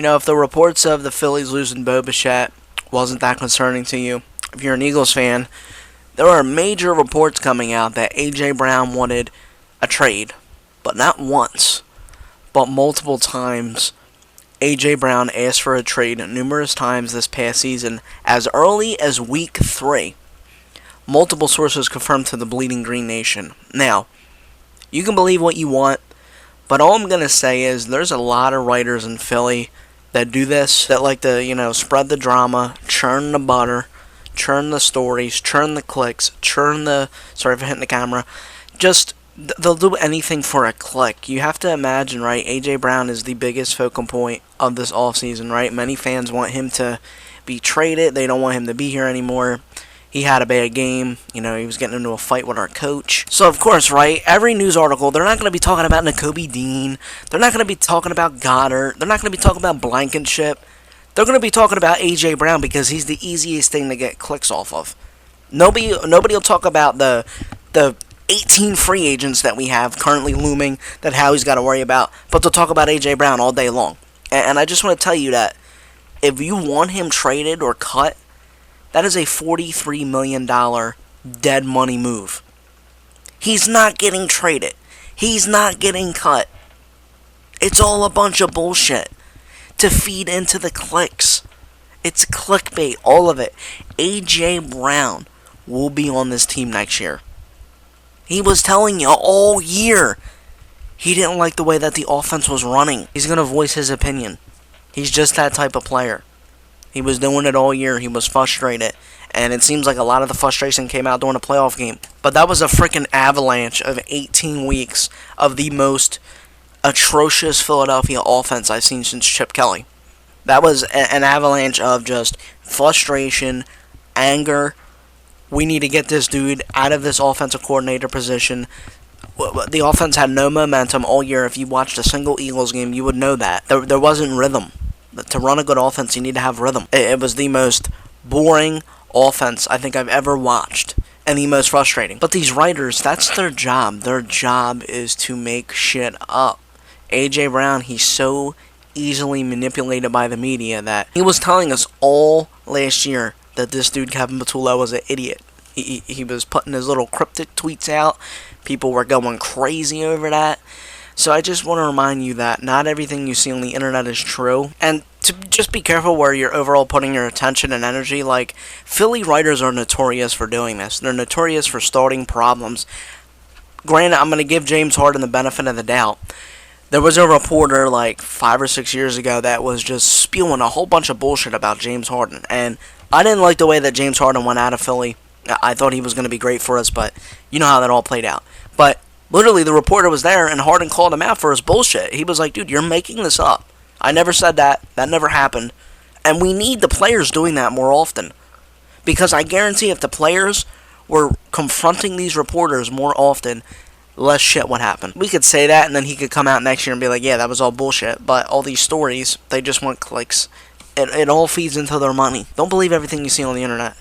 If the reports of the Phillies losing Bo Bichette wasn't that concerning to you, if you're an Eagles fan, there are major reports coming out that A.J. Brown wanted a trade, but not once, but multiple times. A.J. Brown asked for a trade numerous times this past season, as early as week 3. Multiple sources confirmed to the Bleeding Green Nation. Now, you can believe what you want, but all I'm going to say is there's a lot of writers in Philly that do this, that like to, spread the drama, churn the butter, churn the stories, churn the clicks, sorry for hitting the camera, they'll do anything for a click. You have to imagine, right, A.J. Brown is the biggest focal point of this offseason, right? Many fans want him to be traded. They don't want him to be here anymore. He had a bad game. He was getting into a fight with our coach. So, of course, right, every news article, they're not going to be talking about Nakobe Dean. They're not going to be talking about Goddard. They're not going to be talking about Blankenship. They're going to be talking about A.J. Brown because he's the easiest thing to get clicks off of. Nobody will talk about the 18 free agents that we have currently looming that Howie's got to worry about, but they'll talk about A.J. Brown all day long. And I just want to tell you that if you want him traded or cut, that is a $43 million dead money move. He's not getting traded. He's not getting cut. It's all a bunch of bullshit to feed into the clicks. It's clickbait, all of it. A.J. Brown will be on this team next year. He was telling you all year he didn't like the way that the offense was running. He's going to voice his opinion. He's just that type of player. He was doing it all year. He was frustrated. And it seems like a lot of the frustration came out during a playoff game. But that was a freaking avalanche of 18 weeks of the most atrocious Philadelphia offense I've seen since Chip Kelly. That was an avalanche of just frustration, anger. We need to get this dude out of this offensive coordinator position. The offense had no momentum all year. If you watched a single Eagles game, you would know that. There wasn't rhythm. To run a good offense, you need to have rhythm. It was the most boring offense I think I've ever watched, and the most frustrating. But these writers, that's their job. Their job is to make shit up. A.J. Brown, he's so easily manipulated by the media that he was telling us all last year that this dude, Kevin Patullo, was an idiot. He was putting his little cryptic tweets out. People were going crazy over that. So I just want to remind you that not everything you see on the internet is true. And to just be careful where you're overall putting your attention and energy. Like, Philly writers are notorious for doing this. They're notorious for starting problems. Granted, I'm going to give James Harden the benefit of the doubt. There was a reporter like 5 or 6 years ago that was just spewing a whole bunch of bullshit about James Harden. And I didn't like the way that James Harden went out of Philly. I thought he was going to be great for us, but you know how that all played out. But literally, the reporter was there, and Harden called him out for his bullshit. He was like, dude, you're making this up. I never said that. That never happened. And we need the players doing that more often. Because I guarantee if the players were confronting these reporters more often, less shit would happen. We could say that, and then he could come out next year and be like, yeah, that was all bullshit. But all these stories, they just want clicks. It all feeds into their money. Don't believe everything you see on the internet.